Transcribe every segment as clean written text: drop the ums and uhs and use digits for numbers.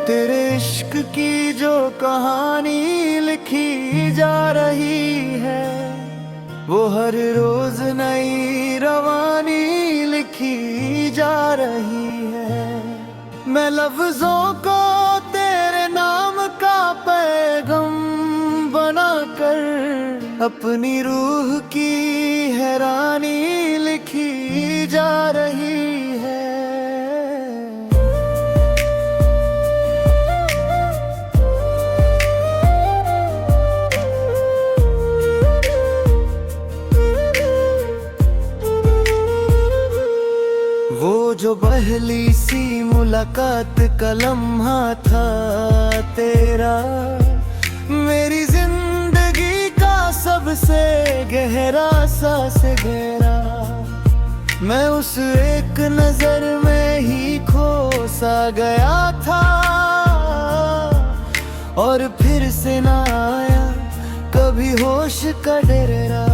तेरे इश्क की जो कहानी लिखी जा रही है, वो हर रोज नई रवानी लिखी जा रही है। मैं लफ्जों को तेरे नाम का पैगाम बनाकर अपनी रूह की हैरानी लिखी जा रही है। वो जो पहली सी मुलाकात का लम्हा था तेरा, मेरी जिंदगी का सबसे गहरा सा से गहरा। मैं उस एक नजर में ही खो सा गया था, और फिर से ना आया कभी होश का डेरा।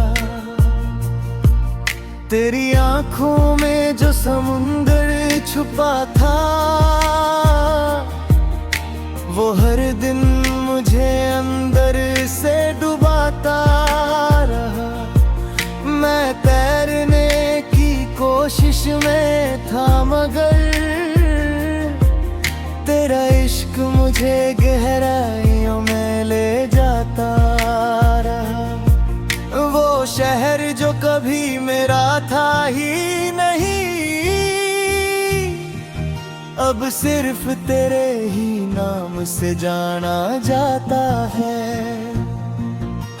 तेरी आंखों में जो समुंदर छुपा था, वो हर दिन मुझे अंदर से डुबाता रहा। मैं तैरने की कोशिश में था, मगर तेरा इश्क मुझे गहराइयों में ले जाता रहा। वो शहर जो कभी मेरा था ही नहीं, अब सिर्फ तेरे ही नाम से जाना जाता है।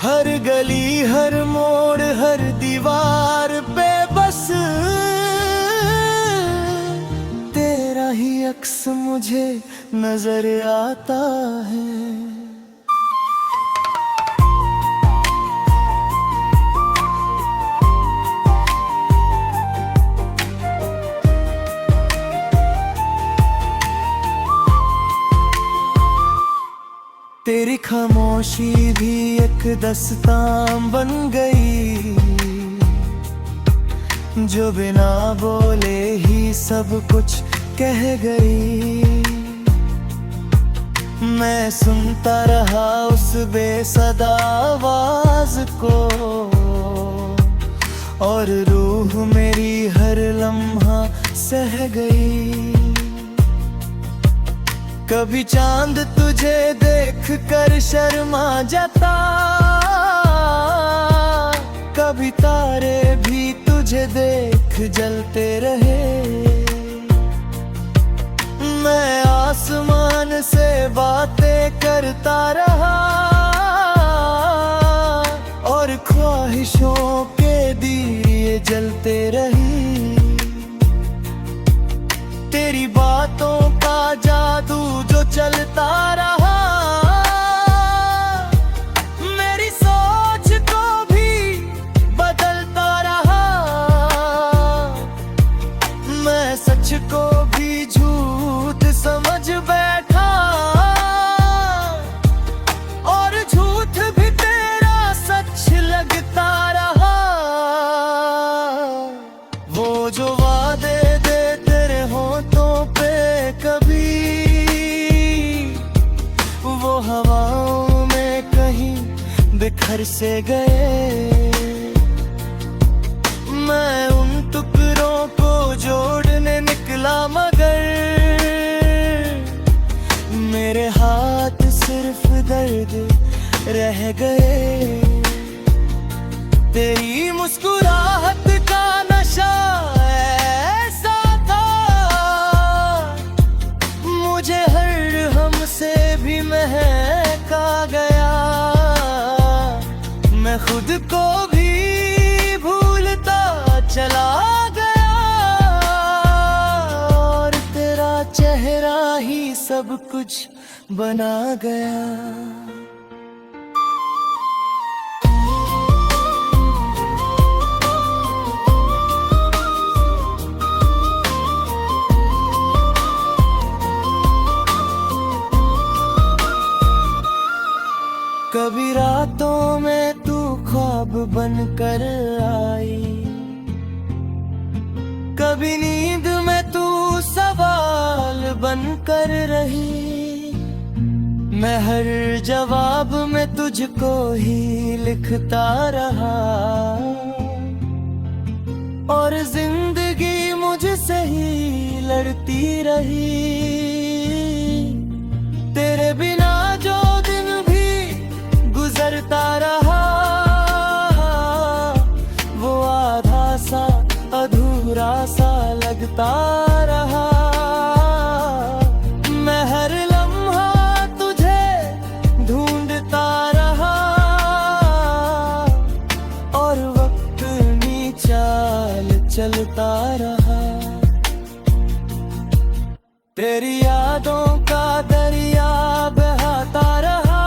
हर गली, हर मोड़, हर दीवार पे बस तेरा ही अक्स मुझे नजर आता है। तेरी खामोशी भी एक दस्तान बन गई, जो बिना बोले ही सब कुछ कह गई। मैं सुनता रहा उस बेसदा आवाज को, और रूह मेरी हर लम्हा सह गई। कभी चांद तुझे देख कर शर्मा जाता, कभी तारे भी तुझे देख जलते रहे। मैं आसमान से बातें करता रहा, और ख्वाहिशों के दिए जलते रही। तेरी बातों का जादू जो चलता रहा, मेरी सोच को भी बदलता रहा। मैं सच को भी झूठ समझ बैठा, और झूठ भी तेरा सच लगता रहा। वो जो वादे हवाओं में कहीं बिखर से गए। मैं उन टुकड़ों को जोड़ने निकला, मगर मेरे हाथ सिर्फ दर्द रह गए। तेरी मुस्कुराहट का नशा ऐसा था, मुझे हर हमसे भी महका गया। मैं खुद को भी भूलता चला गया, और तेरा चेहरा ही सब कुछ बना गया। कभी रातों में तू ख्वाब बनकर आई, कभी नींद में तू सवाल बनकर रही। मैं हर जवाब में तुझको ही लिखता रहा, और जिंदगी मुझसे ही लड़ती रही। तेरे बिना जो दिन भी गुजरता रहा, वो आधा सा अधूरा सा लगता रहा। मैं हर लम्हा तुझे ढूंढता रहा, और वक्त नी चाल चलता रहा। तेरी यादों का दरिया बहाता रहा,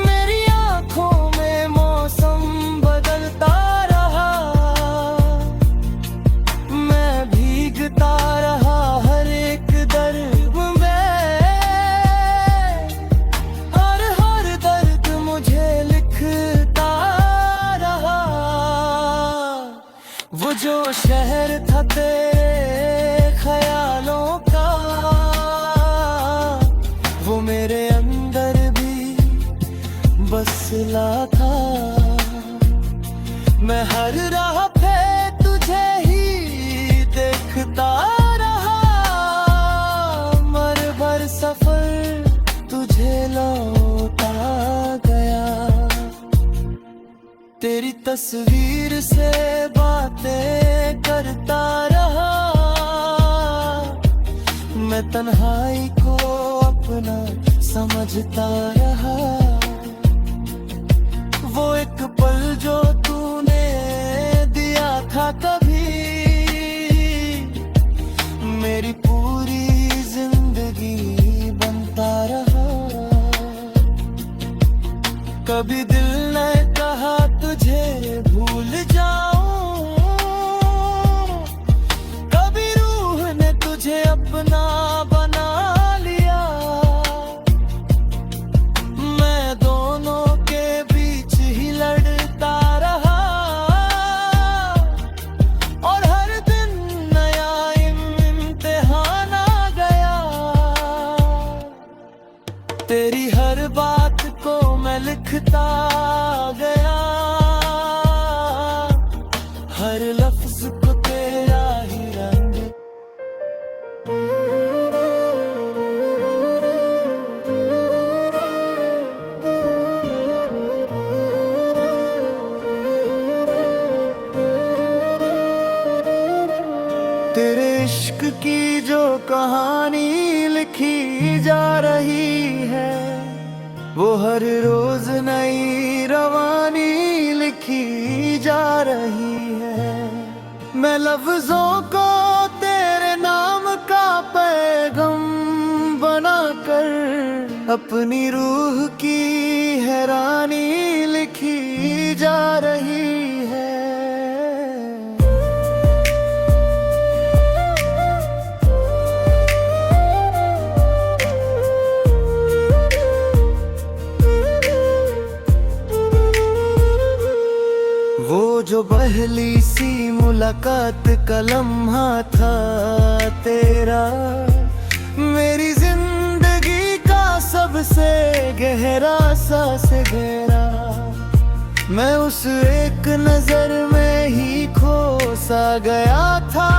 मेरी आंखों में मौसम बदलता रहा। मैं भीगता रहा हर एक दर्द में, हर दर्द मुझे लिखता रहा। वो जो शहर था तेरे ख्यालों का, वो मेरे अंदर भी बसला था। मैं हर राह पे तुझे ही देखता रहा, मर भर सफर तुझे लौटा गया। तेरी तस्वीर से बातें करता रहा, मैं तन्हाई को अपना समझता रहा। वो एक पल जो तूने दिया था कभी, मेरी पूरी जिंदगी बनता रहा। कभी दिल ने कहा तुझे भूल जाऊं, कभी रूह ने तुझे अपना बना लिया। मैं दोनों के बीच ही लड़ता रहा, और हर दिन नया इम्तिहान आ गया। तेरी हर बात को मैं लिखता गया, हर लफ्ज को तेरा ही रंग। तेरे इश्क की जो कहानी लिखी जा रही है, वो हर रोज नई रवानी लिखी जा रही है। मैं लफ्जों को तेरे नाम का पैगाम बनाकर अपनी रूह की हैरानी लिखी जा रही है। वो जो पहली सी मुलाकात का लम्हा था तेरा, मेरी जिंदगी का सबसे गहरा सा से गहरा। मैं उस एक नजर में ही खो सा गया था,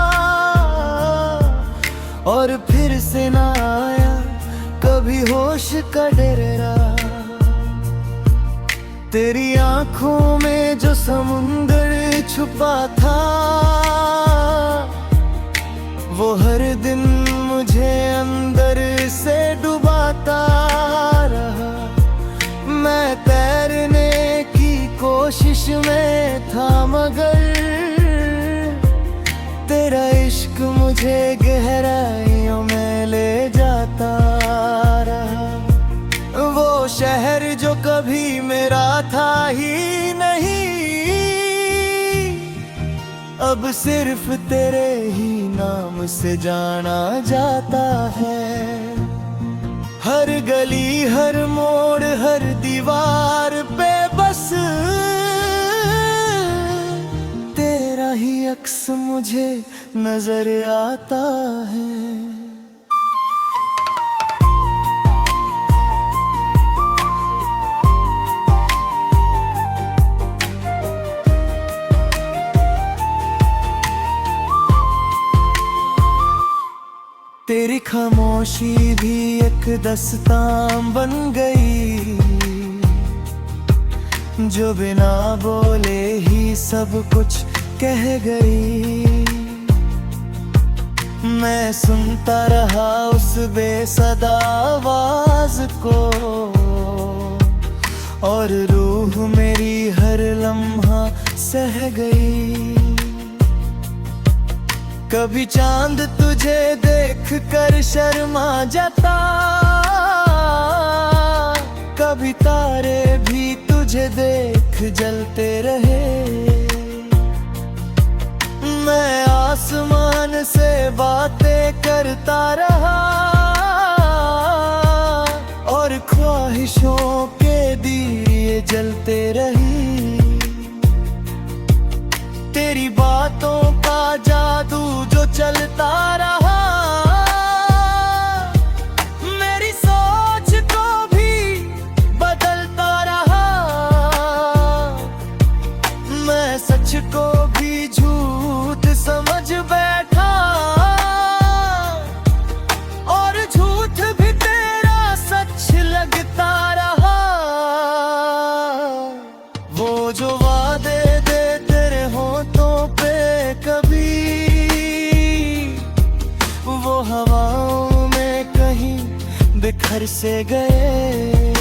और फिर से ना आया कभी होश का डेरा। तेरी आंखों में जो समुंदर छुपा था, वो हर दिन मुझे अंदर से डुबाता रहा। मैं तैरने की कोशिश में था, मगर तेरा इश्क मुझे गहराइयों में ले जाता रहा। वो शहर जो कभी मेरा था ही नहीं, अब सिर्फ तेरे ही नाम से जाना जाता है। हर गली हर मोड़ हर दीवार पे बस तेरा ही अक्स मुझे नजर आता है। तेरी खामोशी भी एक दस्तां बन गई, जो बिना बोले ही सब कुछ कह गई। मैं सुनता रहा उस बेसदा आवाज को, और रूह मेरी हर लम्हा सह गई। कभी चांद तुझे देख कर शर्मा जाता, कभी तारे भी तुझे देख जलते रहे। मैं आसमान से बातें करता रहा, और ख्वाहिशों के दिए जलते रही। तेरी बातों का जादू जो चलता रहा, मेरी सोच को भी बदलता रहा। मैं सच को भी झूठ समझ बैठा, और झूठ भी तेरा सच लगता रहा। वो जो वादे दे तेरे होठों पे कभी, वो हवाओं में कहीं बिखर से गए।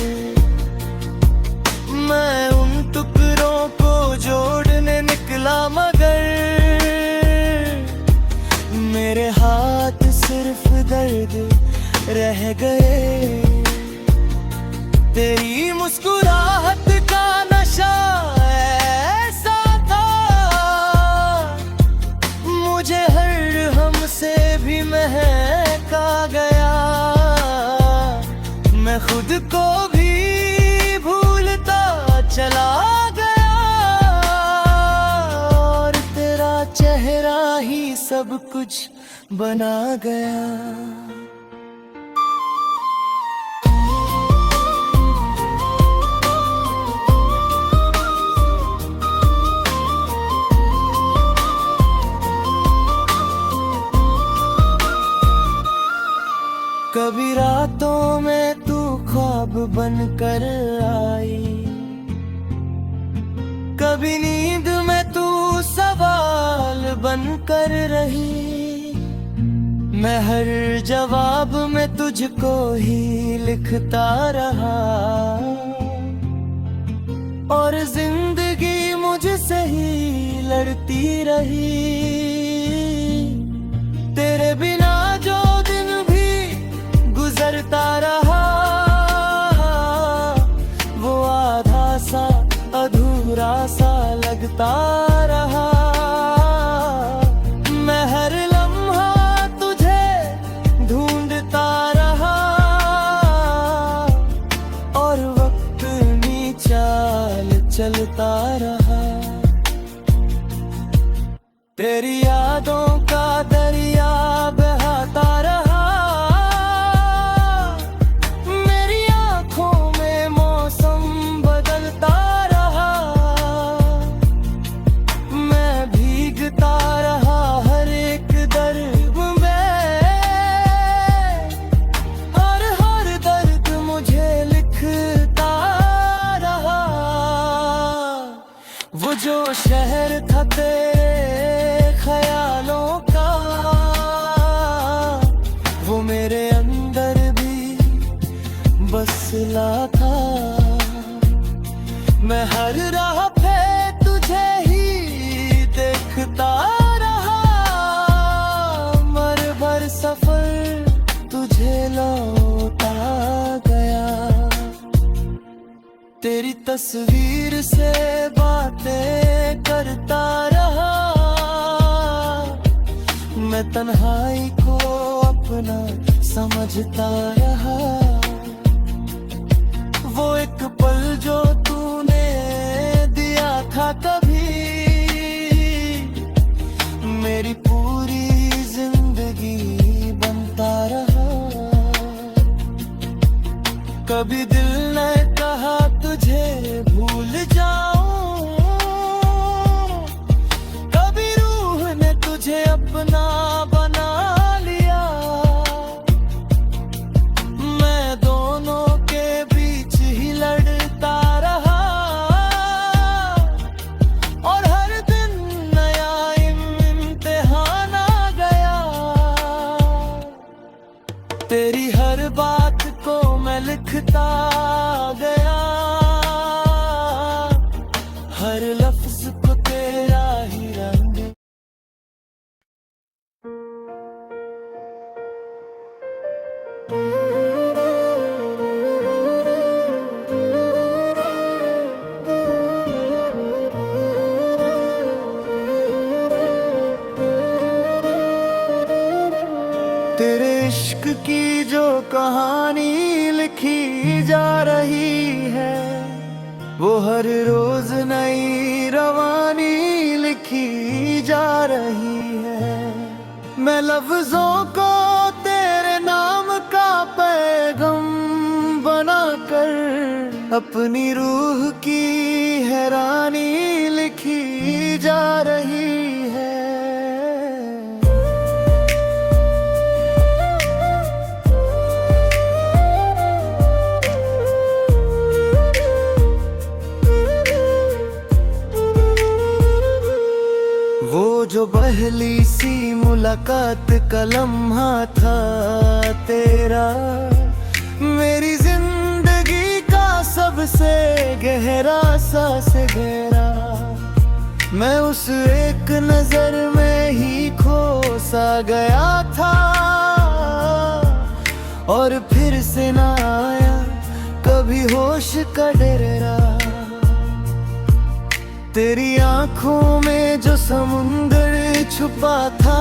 मैं उन टुकड़ों को जोड़ने निकला, मगर मेरे हाथ सिर्फ दर्द रह गए। तेरी मुस्कुराहट का नशा ऐसा था, मुझे हर हमसे भी महका गया। मैं खुद को भी भूलता चला गया, और तेरा चेहरा ही सब कुछ बना गया। कभी रातों में तू ख्वाब बनकर आई, कभी नींद में तू सवाल बनकर रही। मैं हर जवाब में तुझको ही लिखता रहा, और जिंदगी मुझसे ही लड़ती रही। तेरे बिना जो दिन भी गुजरता रहा, वो आधा सा अधूरा सा लगता रहा। मैं हर लम्हा तुझे ढूंढता रहा, और वक्त नी चाल चलता रहा। तेरी यादों का दरिया बहाता रहा, जो शहर था तेरे ख्यालों का, वो मेरे अंदर भी बसला था। मैं हर राह पे तुझे ही देखता रहा, मर भर सफर तुझे लौटा गया। तेरी तस्वीर से बातें करता रहा, मैं तन्हाई को अपना समझता रहा। वो एक पल जो तूने दिया था कभी, मेरी पूरी जिंदगी बनता रहा। कभी दिल ने कहा तुझे भूल जाऊं, कभी रूह ने तुझे अपना बना लिया। तेरी हर बात को मैं लिखता गया, हर लफ्ज को तेरा ही रंग। तेरे इश्क की जो कहानी लिखी जा रही है, वो हर रोज नई रवानी लिखी जा रही है। मैं लफ्जों को तेरे नाम का पैगाम बनाकर अपनी रूह की हैरानी लिखी जा रही है। वो जो पहली सी मुलाकात का लम्हा था तेरा, मेरी जिंदगी का सबसे गहरा सा से गहरा। मैं उस एक नजर में ही खो सा गया था, और फिर से ना आया कभी होश का डेरा। तेरी आंखों में जो समुंदर छुपा था,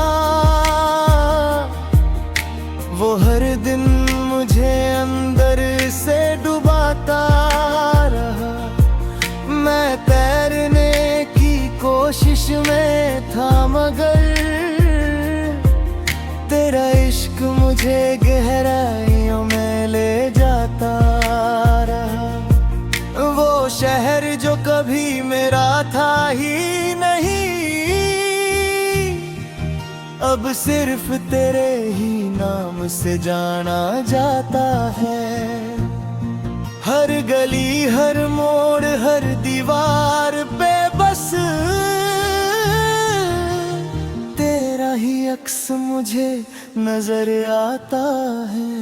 वो हर दिन मुझे अंदर से डुबाता रहा। मैं तैरने की कोशिश में था, मगर तेरा इश्क मुझे गहराइयों में ले जाता रहा। वो शहर जो कभी मेरा था ही नहीं, अब सिर्फ तेरे ही नाम से जाना जाता है। हर गली, हर मोड़, हर दीवार पे बस तेरा ही अक्स मुझे नजर आता है।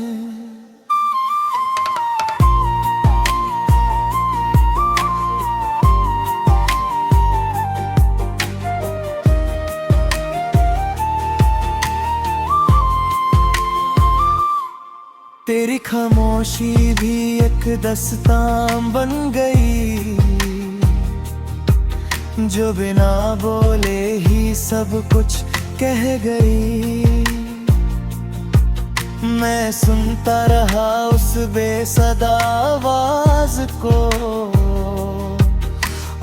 तेरी खामोशी भी एक दस्तान बन गई, जो बिना बोले ही सब कुछ कह गई। मैं सुनता रहा उस बेसदा आवाज को,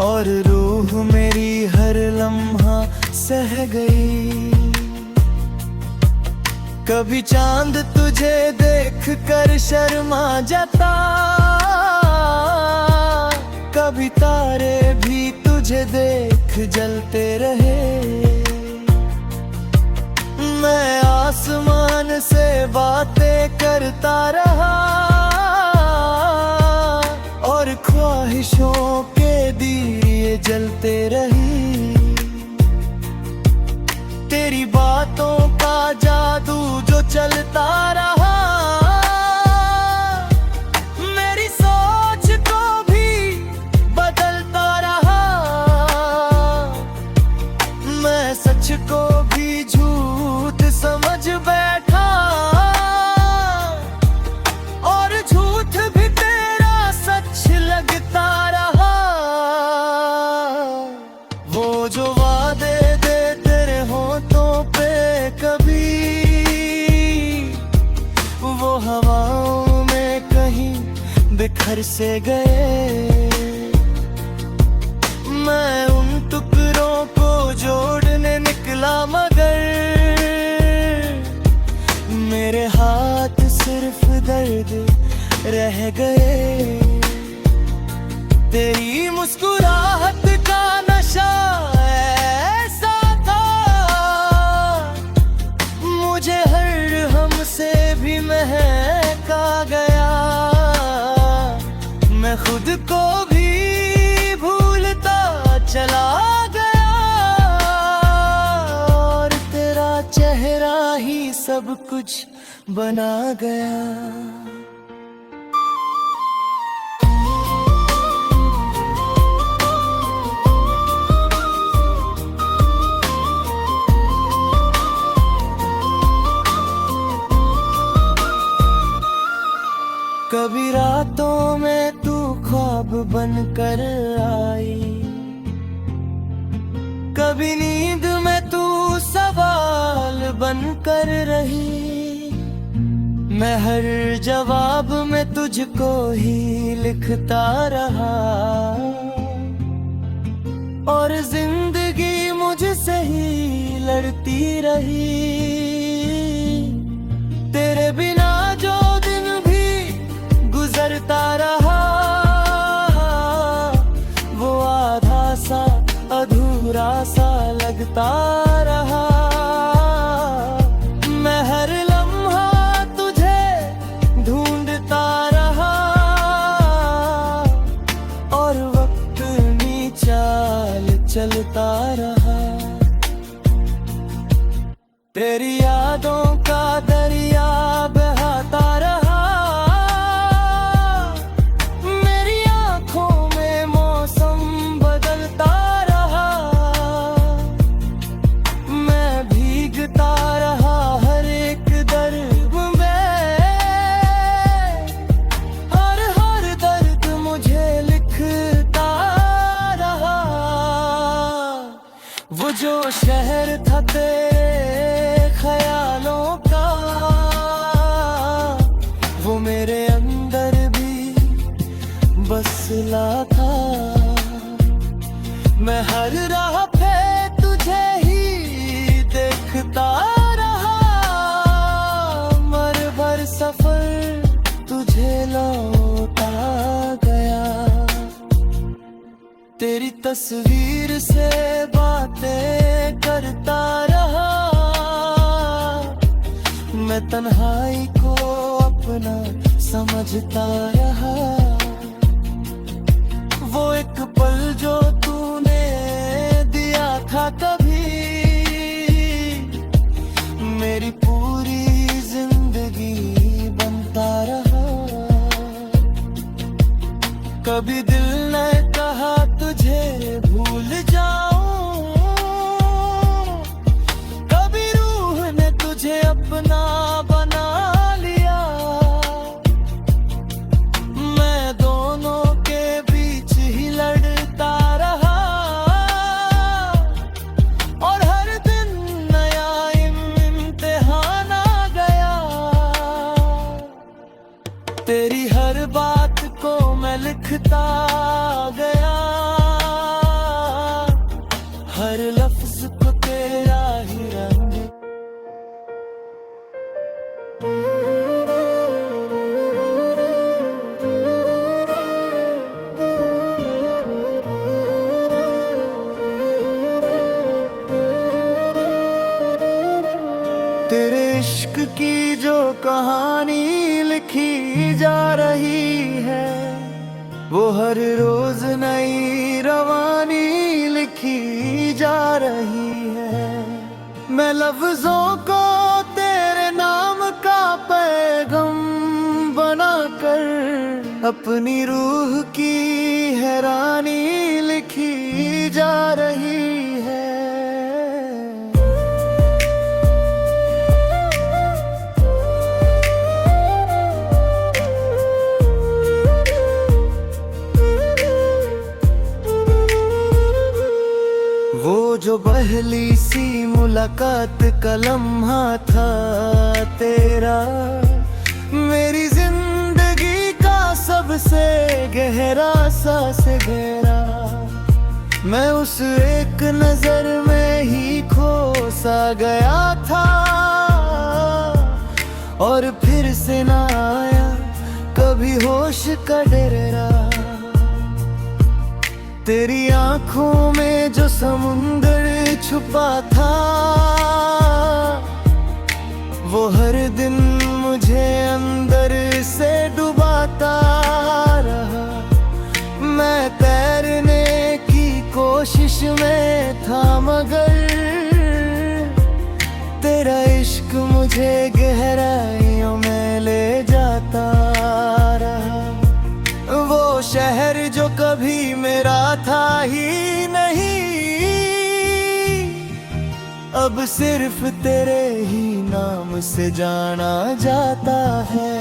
और रूह मेरी हर लम्हा सह गई। कभी चांद तुझे देख कर शर्मा जाता, कभी तारे भी तुझे देख जलते रहे। मैं आसमान से बातें करता रहा, और ख्वाहिशों के दिए जलते रही। तेरी बातों का जादू जो चलता रहा, मेरी सोच को भी बदलता रहा। मैं सच को भी झूठ समझ बैठा, और झूठ भी तेरा सच लगता रहा। वो जो वादे दे तेरे होठों पे कभी, वो हवाओं में कहीं बिखर से गए। मैं उन टुकड़ों को जोड़ने निकला, मगर मेरे हाथ सिर्फ दर्द रह गए। तेरी मुस्कुराहट का नशा ऐसा था, मुझे हर हमसे भी महका गया। मैं खुद को भी भूलता चला गया, और तेरा चेहरा ही ही सब कुछ बना गया। कभी रातों में तू ख्वाब बनकर आई, कभी नींद में तू सवाल बनकर रही। मैं हर जवाब में तुझको ही लिखता रहा, और जिंदगी मुझसे ही लड़ती रही। तेरे बिना जो दिन भी गुजरता रहा, वो आधा सा अधूरा सा लगता रहा। मैं हर लम्हा तुझे ढूंढता रहा, और वक्त नी चाल चलता रहा। तेरी यादों का दरिया बहाता रहा, मेरी आंखों में मौसम बदलता रहा। मैं भीगता रहा हर एक दर्द में, हर दर्द मुझे लिखता रहा। वो जो शहर था तेरे ख्यालों का, वो मेरे अंदर भी बसला था। मैं हर राह पे तुझे ही देखता रहा, मर भर सफर तुझे लौटा गया। तेरी तस्वीर से बातें करता रहा, मैं तन्हाई को अपना समझता रहा। वो एक पल जो तूने दिया था कभी, मेरी पूरी जिंदगी बनता रहा। कभी दिल ने कहा तुझे भूल जाऊं, कभी रूह ने तुझे अपना बना लिया। मैं दोनों के बीच ही लड़ता रहा, और हर दिन नया इम्तिहान आ गया। तेरी हर बात को मैं लिखता गया, हर लफ्ज को तेरा ही रंग। तेरे इश्क की जो कहानी लिखी जा रही है, वो हर रोज नई रवानी लिखी जा रही है। मैं लफ्जों को तेरे नाम का पैगाम बनाकर अपनी रूह की हैरानी लिखी जा रही है। वो जो पहली सी मुलाकात का लम्हा था तेरा, मेरी जिंदगी का सबसे गहरा सा से गहरा। मैं उस एक नजर में ही खो सा गया था, और फिर से ना आया कभी होश का डेरा। तेरी आंखों में जो समुंदर छुपा था, वो हर दिन मुझे अंदर से डुबाता रहा। मैं तैरने की कोशिश में था, मगर तेरा इश्क मुझे मुझे गहराइयों में ले जाता रहा। वो शहर जो कभी मेरा था ही नहीं, अब सिर्फ तेरे ही नाम से जाना जाता है।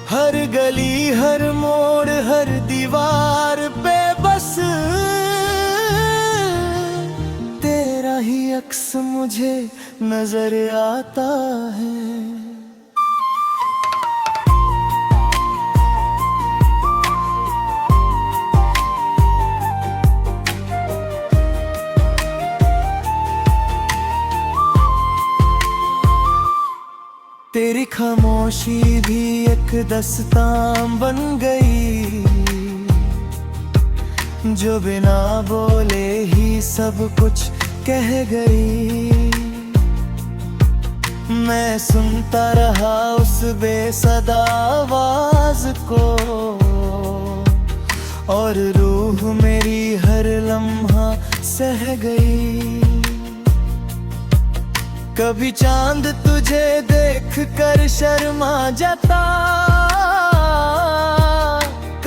हर गली, हर मोड़, हर दीवार पे बस तेरा ही अक्स मुझे नजर आता है। तेरी खामोशी भी एक दस्तान बन गई, जो बिना बोले ही सब कुछ कह गई। मैं सुनता रहा उस बेसदा आवाज को, और रूह मेरी हर लम्हा सह गई। कभी चांद तुझे देख कर शर्मा जाता,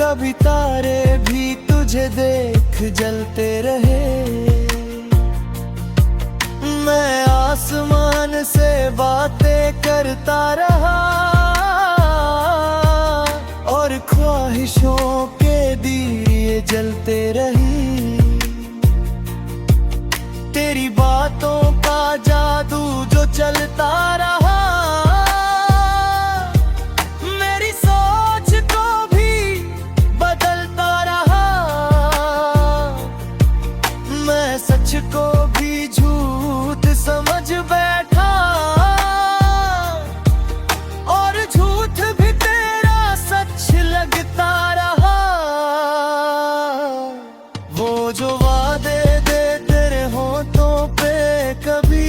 कभी तारे भी तुझे देख जलते रहे। मैं आसमान से बातें करता रहा, और ख्वाहिशों के दिए जलते रही। तेरी बातों का जादू जो चलता रहा, मेरी सोच को भी बदलता रहा। मैं सच को भी झूठ समझ बैठा, और झूठ भी तेरा सच लगता रहा। वो जो वादे दे तेरे होठों पे कभी,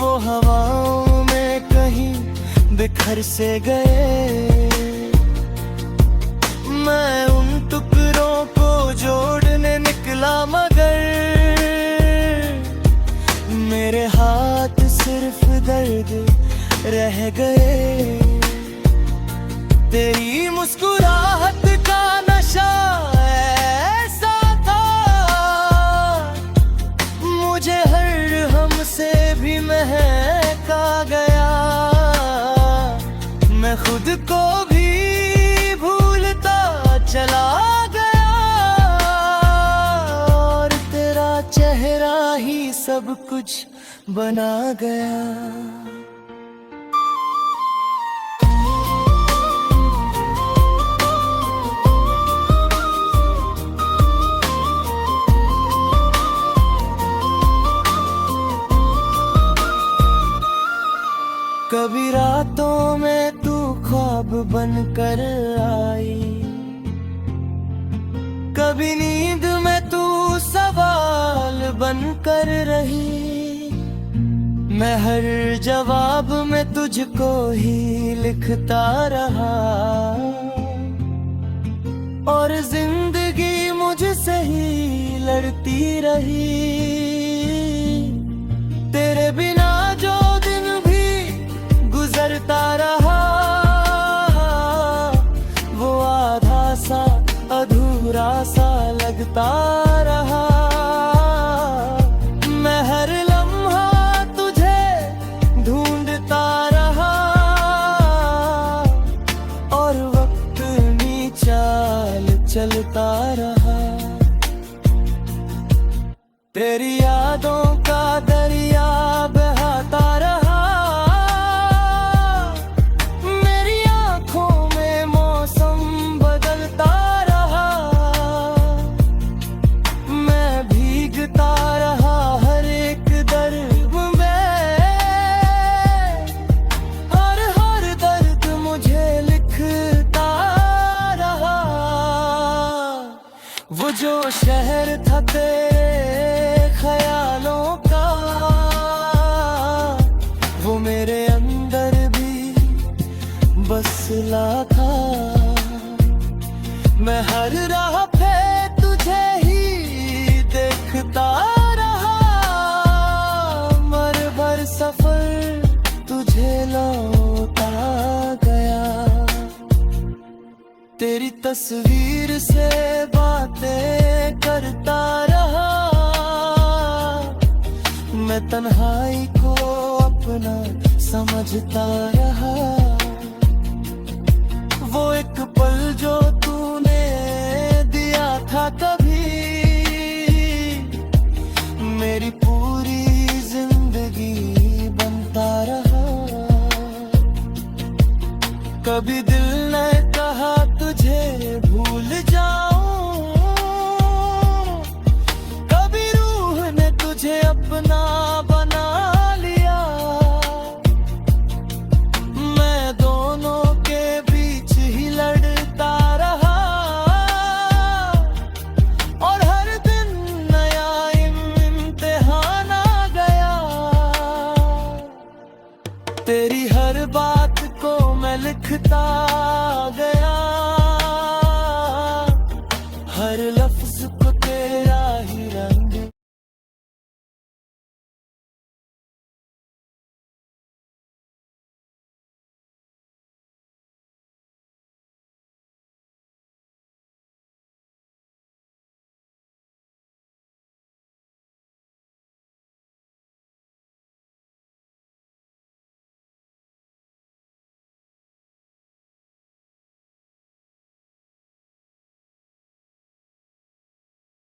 वो हवाओं में कहीं बिखर से गए। मैं उन टुकड़ों को जोड़ने निकला, मगर मेरे हाथ सिर्फ दर्द रह गए। तेरी मुस्कुराहट का नशा ऐसा था, मुझे हर हमसे भी महका गया। मैं खुद को भी भूलता चला गया, और तेरा चेहरा ही सब कुछ बना गया। कभी रातों में तू ख्वाब बनकर आई, कभी नींद में तू सवाल बनकर रही। मैं हर जवाब में तुझको ही लिखता रहा, और जिंदगी मुझसे ही लड़ती रही। तेरे बिना जो दिन भी गुजरता रहा, वो आधा सा अधूरा सा लगता रहा। मैं हर लम्हा तुझे ढूंढता रहा, और वक्त नी चाल चलता रहा। तेरी सफर तुझे लौटा गया। तेरी तस्वीर से बातें करता रहा, मैं तन्हाई को अपना समझता रहा। वो एक पल जो तूने दिया था कभी, मेरी पूरी जिंदगी बनता रहा। कभी दिल ने कहा तुझे भूल जाऊं, कभी रूह ने तुझे अपना बना लिया। मैं दोनों के बीच ही लड़ता रहा, और हर दिन नया इम्तिहान आ गया। तेरी हर बात को मैं लिखता गया,